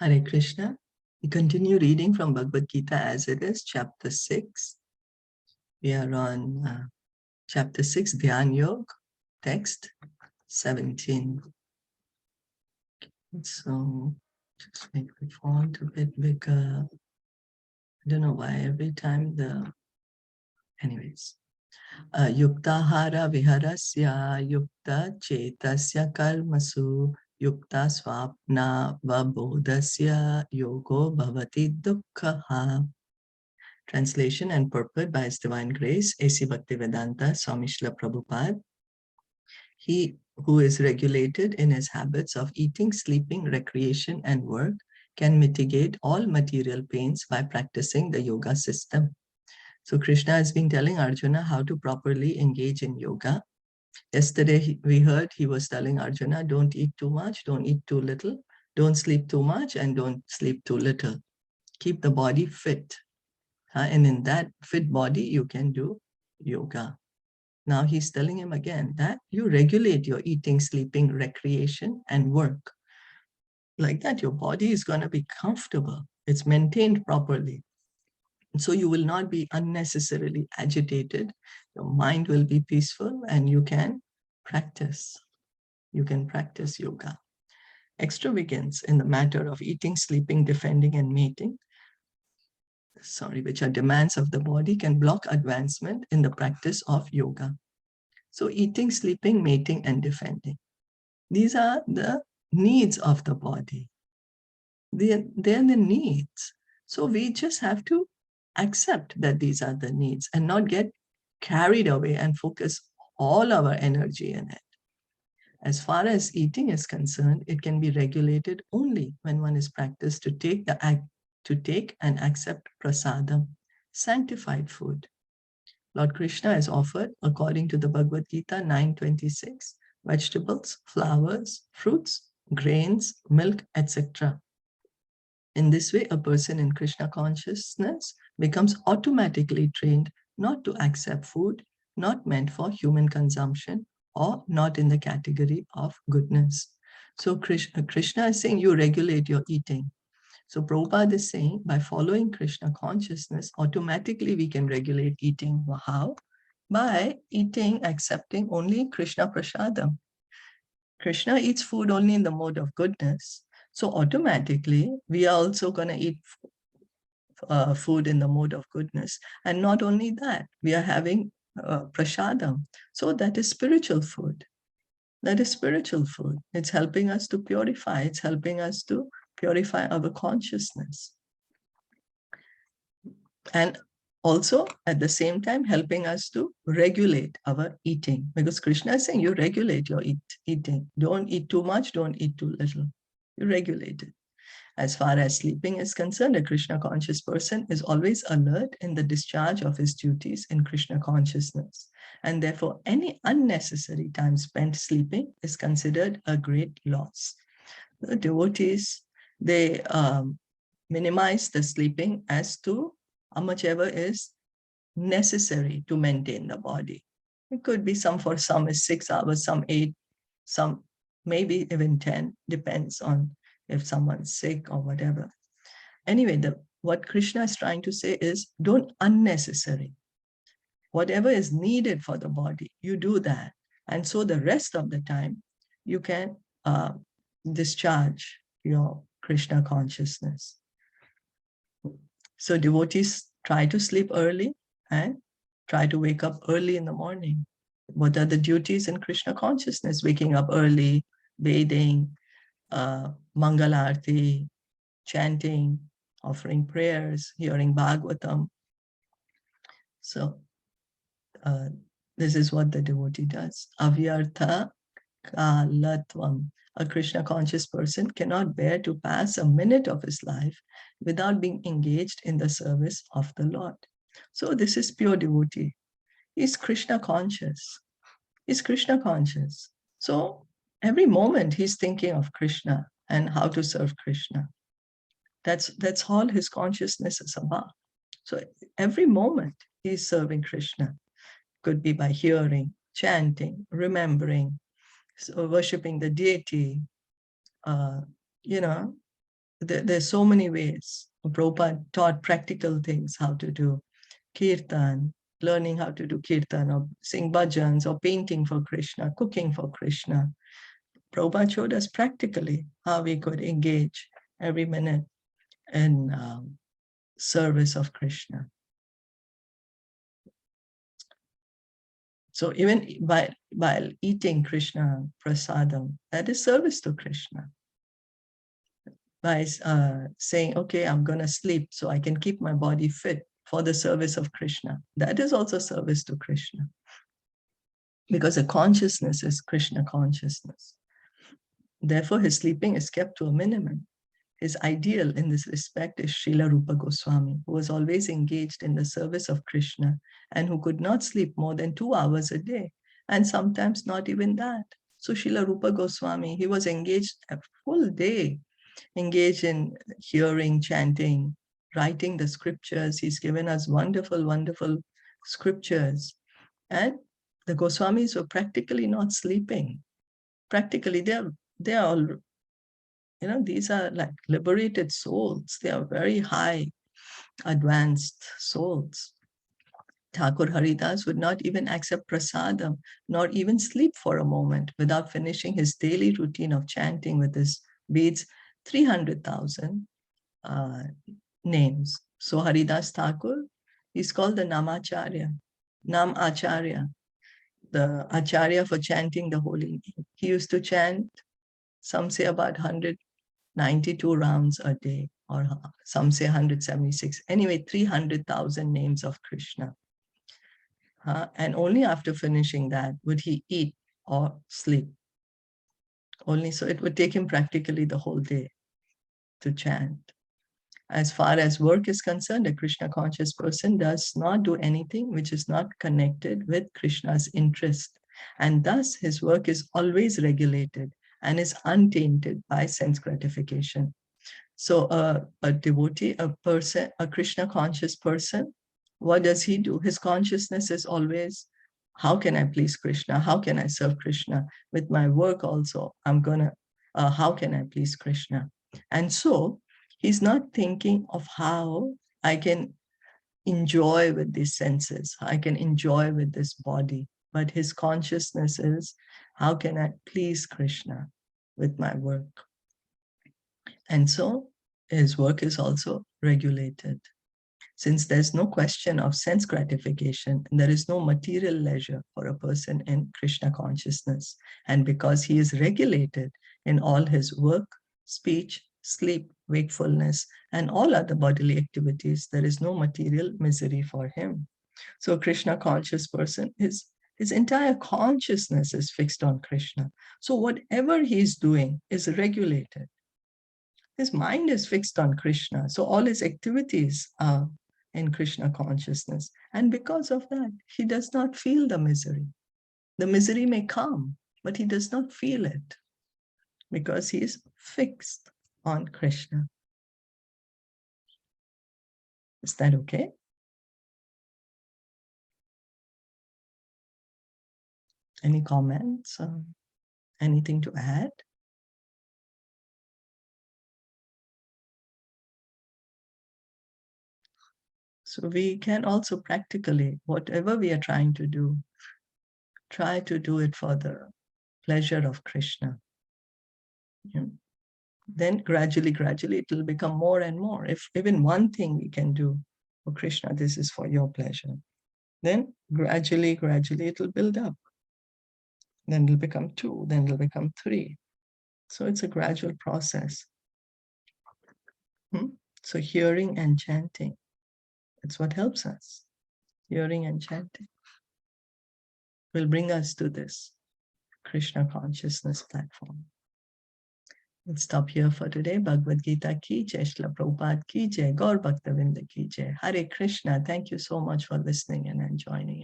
Hare Krishna. We continue reading from Bhagavad Gita as it is, chapter 6. We are on chapter 6, Dhyan Yoga, text 17. So, just make the font a bit bigger. I don't know why every time anyways. Yuktahara viharasya, yukta chetasya karmasu, yukta swapna vabodhasya, yogo bhavati dukkha. Translation and purport by His Divine Grace, A.C. Bhaktivedanta Swami Shilpa Prabhupada. He who is regulated in his habits of eating, sleeping, recreation, and work can mitigate all material pains by practicing the yoga system. So Krishna has been telling Arjuna how to properly engage in yoga. Yesterday we heard he was telling Arjuna, don't eat too much, don't eat too little, don't sleep too much, and don't sleep too little. Keep the body fit. And in that fit body, you can do yoga. Now he's telling him again that you regulate your eating, sleeping, recreation, and work. Like that, your body is going to be comfortable. It's maintained properly. So you will not be unnecessarily agitated. Your mind will be peaceful and you can practice. You can practice yoga. Extravagance in the matter of eating, sleeping, defending, and mating, which are demands of the body, can block advancement in the practice of yoga. So eating, sleeping, mating, and defending. These are the needs of the body. They're the needs. So we just have to accept that these are the needs and not get carried away and focus all our energy in it. As far as eating is concerned, it can be regulated only when one is practiced to take and accept prasadam, sanctified food. Lord Krishna has offered, according to the Bhagavad Gita 9:26, vegetables, flowers, fruits, grains, milk, etc. In this way, a person in Krishna consciousness becomes automatically trained not to accept food not meant for human consumption or not in the category of goodness. So Krishna is saying you regulate your eating. So Prabhupada is saying by following Krishna consciousness, automatically we can regulate eating. How? By eating, accepting only Krishna prasadam. Krishna eats food only in the mode of goodness. So automatically we are also going to eat food in the mode of goodness. And not only that, we are having prasadam. So that is spiritual food. That is spiritual food. It's helping us to purify. It's helping us to purify our consciousness. And also at the same time helping us to regulate our eating, because Krishna is saying you regulate your eating. Don't eat too much, don't eat too little. You regulate it. As far as sleeping is concerned, a Krishna conscious person is always alert in the discharge of his duties in Krishna consciousness. And therefore, any unnecessary time spent sleeping is considered a great loss. The devotees, they minimize the sleeping as to how much ever is necessary to maintain the body. It could be for some is 6 hours, some 8, some maybe even 10, depends on if someone's sick or whatever. Anyway, what Krishna is trying to say is don't unnecessary. Whatever is needed for the body, you do that. And so the rest of the time, you can discharge your Krishna consciousness. So devotees try to sleep early and try to wake up early in the morning. What are the duties in Krishna consciousness? Waking up early, bathing, Mangalarti, chanting, offering prayers, hearing Bhagavatam. So this is what the devotee does. Avyartha kalatvam. A Krishna conscious person cannot bear to pass a minute of his life without being engaged in the service of the Lord. So this is pure devotee. He's Krishna conscious. He's Krishna conscious. So every moment he's thinking of Krishna and how to serve Krishna. That's all his consciousness is about. So every moment he's serving Krishna. Could be by hearing, chanting, remembering, so worshipping the deity, there's so many ways. Prabhupada taught practical things, how to do kirtan, learning how to do kirtan, or sing bhajans, or painting for Krishna, cooking for Krishna. Prabhupada showed us practically how we could engage every minute in service of Krishna. So even while eating Krishna prasadam, that is service to Krishna. By saying, okay, I'm going to sleep so I can keep my body fit for the service of Krishna. That is also service to Krishna. Because the consciousness is Krishna consciousness. Therefore, his sleeping is kept to a minimum. His ideal in this respect is Srila Rupa Goswami, who was always engaged in the service of Krishna and who could not sleep more than 2 hours a day, and sometimes not even that. So Srila Rupa Goswami, he was engaged a full day, engaged in hearing, chanting, writing the scriptures. He's given us wonderful, wonderful scriptures. And the Goswamis were practically not sleeping. Practically, they are all, these are like liberated souls. They are very high, advanced souls. Thakur Haridas would not even accept prasadam, nor even sleep for a moment without finishing his daily routine of chanting with his beads 300,000 names. So Haridas Thakur is called the Namacharya, Nam Acharya, the Acharya for chanting the holy name. He used to chant, some say about 192 rounds a day, or some say 176. Anyway, 300,000 names of Krishna. And only after finishing that would he eat or sleep. Only so it would take him practically the whole day to chant. As far as work is concerned, a Krishna conscious person does not do anything which is not connected with Krishna's interest. And thus his work is always regulated and is untainted by sense gratification. So a devotee, a person, a Krishna conscious person, what does he do? His consciousness is always, how can I please Krishna? How can I serve Krishna? With my work also, how can I please Krishna? And so he's not thinking of how I can enjoy with these senses, I can enjoy with this body, but his consciousness is, how can I please Krishna with my work? And so his work is also regulated. Since there's no question of sense gratification, there is no material leisure for a person in Krishna consciousness. And because he is regulated in all his work, speech, sleep, wakefulness, and all other bodily activities, there is no material misery for him. So a Krishna conscious person, his entire consciousness is fixed on Krishna. So whatever he's doing is regulated. His mind is fixed on Krishna. So all his activities are in Krishna consciousness. And because of that, he does not feel the misery. The misery may come, but he does not feel it because he is fixed on Krishna. Is that okay? Any comments? Anything to add? So we can also practically, whatever we are trying to do, try to do it for the pleasure of Krishna. Yeah. Then gradually, it will become more and more. If even one thing we can do for Krishna, this is for your pleasure. Then gradually, it will build up. Then it'll become 2, then it'll become 3. So it's a gradual process. So hearing and chanting, it's what helps us. Hearing and chanting will bring us to this Krishna consciousness platform. We'll stop here for today. Bhagavad Gita ki jai, Srila Prabhupada ki jai, Gaur Bhaktavinda ki jai. Hare Krishna. Thank you so much for listening and joining in.